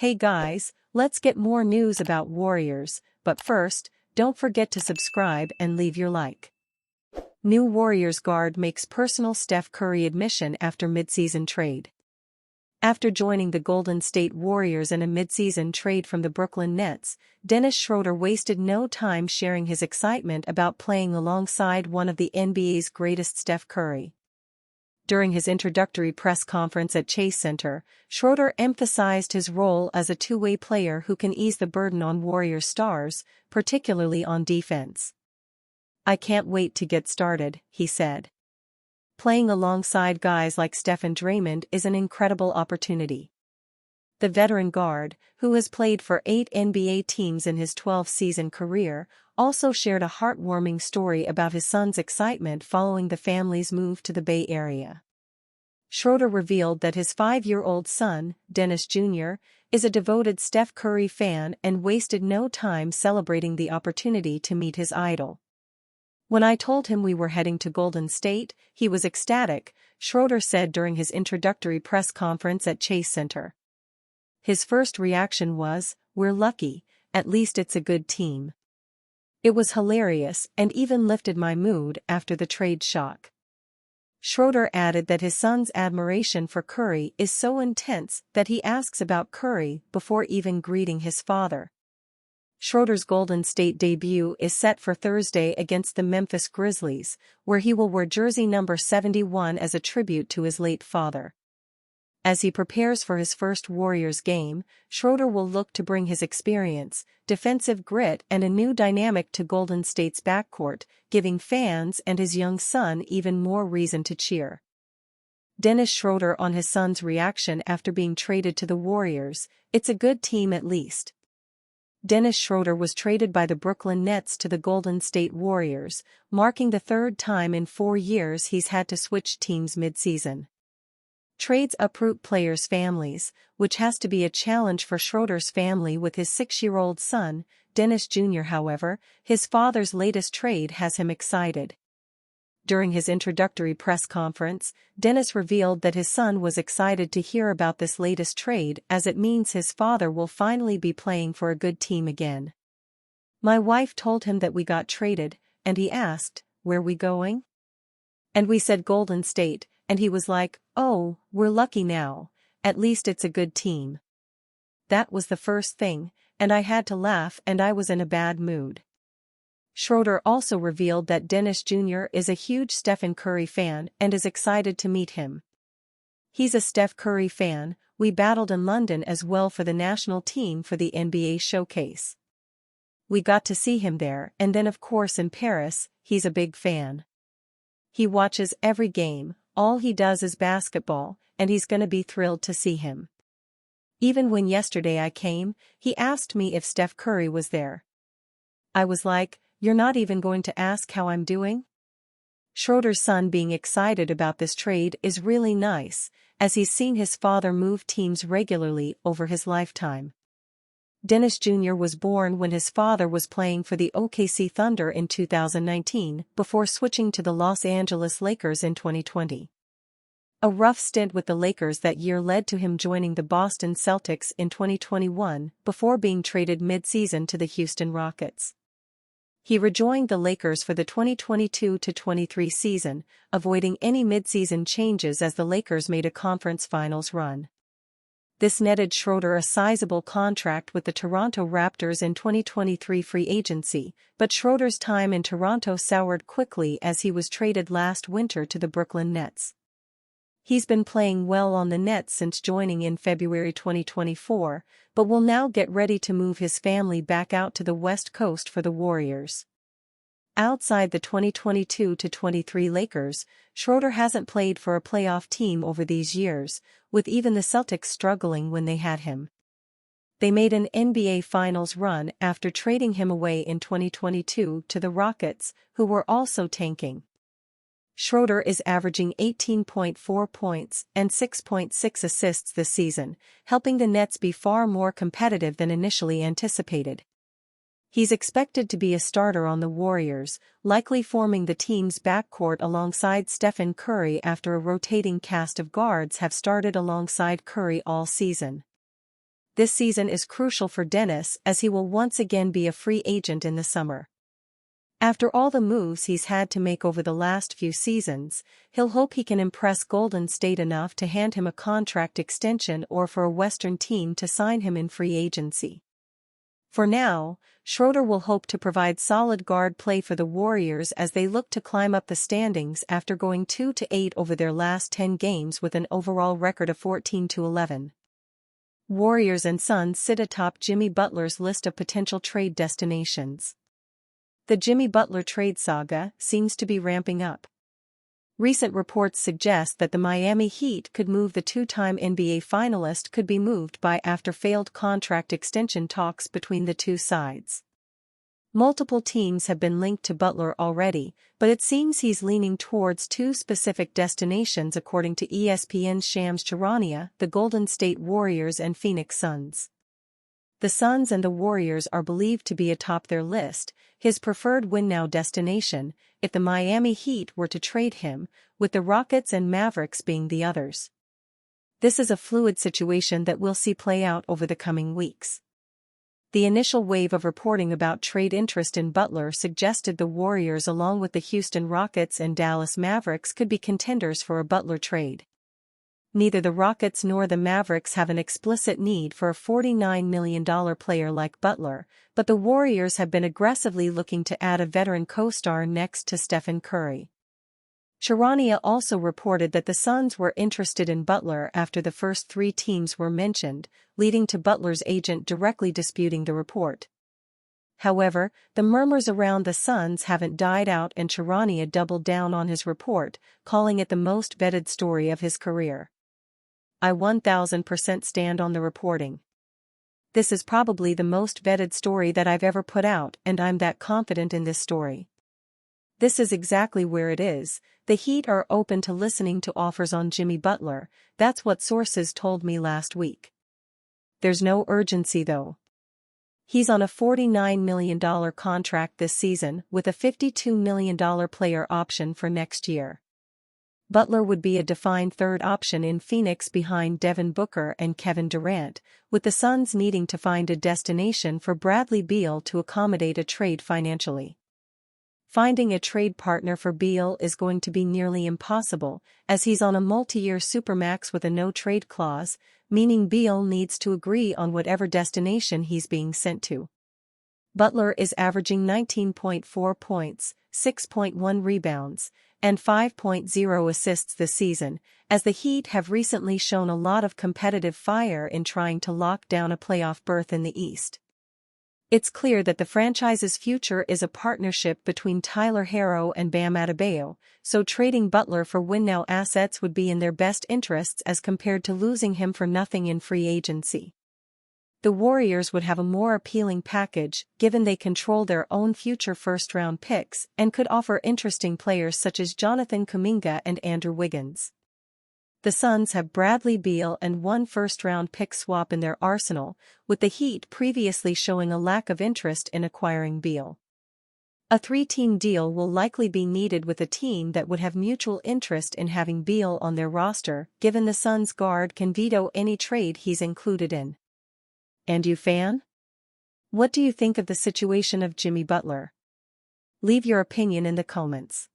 Hey guys, let's get more news about Warriors, but first, don't forget to subscribe and leave your like. New Warriors guard makes personal Steph Curry admission after midseason trade. After joining the Golden State Warriors in a midseason trade from the Brooklyn Nets, Dennis Schroeder wasted no time sharing his excitement about playing alongside one of the NBA's greatest, Steph Curry. During his introductory press conference at Chase Center, Schroeder emphasized his role as a two-way player who can ease the burden on Warriors stars, particularly on defense. "I can't wait to get started," he said. "Playing alongside guys like Steph and Draymond is an incredible opportunity." The veteran guard, who has played for 8 NBA teams in his 12-season career, also shared a heartwarming story about his son's excitement following the family's move to the Bay Area. Schroeder revealed that his 5-year-old son, Dennis Jr., is a devoted Steph Curry fan and wasted no time celebrating the opportunity to meet his idol. "When I told him we were heading to Golden State, he was ecstatic," Schroeder said during his introductory press conference at Chase Center. His first reaction was, "We're lucky, at least it's a good team." "It was hilarious and even lifted my mood after the trade shock." Schroeder added that his son's admiration for Curry is so intense that he asks about Curry before even greeting his father. Schroeder's Golden State debut is set for Thursday against the Memphis Grizzlies, where he will wear jersey number 71 as a tribute to his late father. As he prepares for his first Warriors game, Schroeder will look to bring his experience, defensive grit and a new dynamic to Golden State's backcourt, giving fans and his young son even more reason to cheer. Dennis Schroeder on his son's reaction after being traded to the Warriors: "It's a good team at least." Dennis Schroeder was traded by the Brooklyn Nets to the Golden State Warriors, marking the third time in 4 years he's had to switch teams mid-season. Trades uproot players' families, which has to be a challenge for Schroeder's family with his 6-year-old son, Dennis Jr. However, his father's latest trade has him excited. During his introductory press conference, Dennis revealed that his son was excited to hear about this latest trade as it means his father will finally be playing for a good team again. "My wife told him that we got traded, and he asked, 'Where we going?' And we said Golden State, and he was like, 'Oh, we're lucky now, at least it's a good team.' That was the first thing, and I had to laugh and I was in a bad mood." Schroeder also revealed that Dennis Jr. is a huge Stephen Curry fan and is excited to meet him. "He's a Steph Curry fan. We battled in London as well for the national team for the NBA showcase. We got to see him there, and then of course in Paris, he's a big fan. He watches every game, all he does is basketball, and he's gonna be thrilled to see him. Even when yesterday I came, he asked me if Steph Curry was there. I was like, 'You're not even going to ask how I'm doing?'" Schroeder's son being excited about this trade is really nice, as he's seen his father move teams regularly over his lifetime. Dennis Jr. was born when his father was playing for the OKC Thunder in 2019 before switching to the Los Angeles Lakers in 2020. A rough stint with the Lakers that year led to him joining the Boston Celtics in 2021 before being traded mid-season to the Houston Rockets. He rejoined the Lakers for the 2022-23 season, avoiding any mid-season changes as the Lakers made a conference finals run. This netted Schroeder a sizable contract with the Toronto Raptors in 2023 free agency, but Schroeder's time in Toronto soured quickly as he was traded last winter to the Brooklyn Nets. He's been playing well on the Nets since joining in February 2024, but will now get ready to move his family back out to the West Coast for the Warriors. Outside the 2022-23 Lakers, Schroeder hasn't played for a playoff team over these years, with even the Celtics struggling when they had him. They made an NBA Finals run after trading him away in 2022 to the Rockets, who were also tanking. Schroeder is averaging 18.4 points and 6.6 assists this season, helping the Nets be far more competitive than initially anticipated. He's expected to be a starter on the Warriors, likely forming the team's backcourt alongside Stephen Curry after a rotating cast of guards have started alongside Curry all season. This season is crucial for Dennis as he will once again be a free agent in the summer. After all the moves he's had to make over the last few seasons, he'll hope he can impress Golden State enough to hand him a contract extension or for a Western team to sign him in free agency. For now, Schroeder will hope to provide solid guard play for the Warriors as they look to climb up the standings after going 2-8 over their last 10 games with an overall record of 14-11. Warriors and Suns sit atop Jimmy Butler's list of potential trade destinations. The Jimmy Butler trade saga seems to be ramping up. Recent reports suggest that the Miami Heat could move the two-time NBA finalist could be moved by after failed contract extension talks between the two sides. Multiple teams have been linked to Butler already, but it seems he's leaning towards two specific destinations according to ESPN's Shams Charania, the Golden State Warriors and Phoenix Suns. The Suns and the Warriors are believed to be atop their list, his preferred win-now destination, if the Miami Heat were to trade him, with the Rockets and Mavericks being the others. This is a fluid situation that we'll see play out over the coming weeks. The initial wave of reporting about trade interest in Butler suggested the Warriors along with the Houston Rockets and Dallas Mavericks could be contenders for a Butler trade. Neither the Rockets nor the Mavericks have an explicit need for a $49 million player like Butler, but the Warriors have been aggressively looking to add a veteran co-star next to Stephen Curry. Charania also reported that the Suns were interested in Butler after the first three teams were mentioned, leading to Butler's agent directly disputing the report. However, the murmurs around the Suns haven't died out and Charania doubled down on his report, calling it the most vetted story of his career. I 1000% stand on the reporting. This is probably the most vetted story that I've ever put out, and I'm that confident in this story. This is exactly where it is. The Heat are open to listening to offers on Jimmy Butler, that's what sources told me last week. There's no urgency though. He's on a $49 million contract this season with a $52 million player option for next year. Butler would be a defined third option in Phoenix behind Devin Booker and Kevin Durant, with the Suns needing to find a destination for Bradley Beal to accommodate a trade financially. Finding a trade partner for Beal is going to be nearly impossible, as he's on a multi-year supermax with a no-trade clause, meaning Beal needs to agree on whatever destination he's being sent to. Butler is averaging 19.4 points, 6.1 rebounds, and 5.0 assists this season, as the Heat have recently shown a lot of competitive fire in trying to lock down a playoff berth in the East. It's clear that the franchise's future is a partnership between Tyler Herro and Bam Adebayo, so trading Butler for win-now assets would be in their best interests as compared to losing him for nothing in free agency. The Warriors would have a more appealing package, given they control their own future first-round picks and could offer interesting players such as Jonathan Kuminga and Andrew Wiggins. The Suns have Bradley Beal and one first-round pick swap in their arsenal, with the Heat previously showing a lack of interest in acquiring Beal. A three-team deal will likely be needed with a team that would have mutual interest in having Beal on their roster, given the Suns' guard can veto any trade he's included in. And you fan? What do you think of the situation of Jimmy Butler? Leave your opinion in the comments.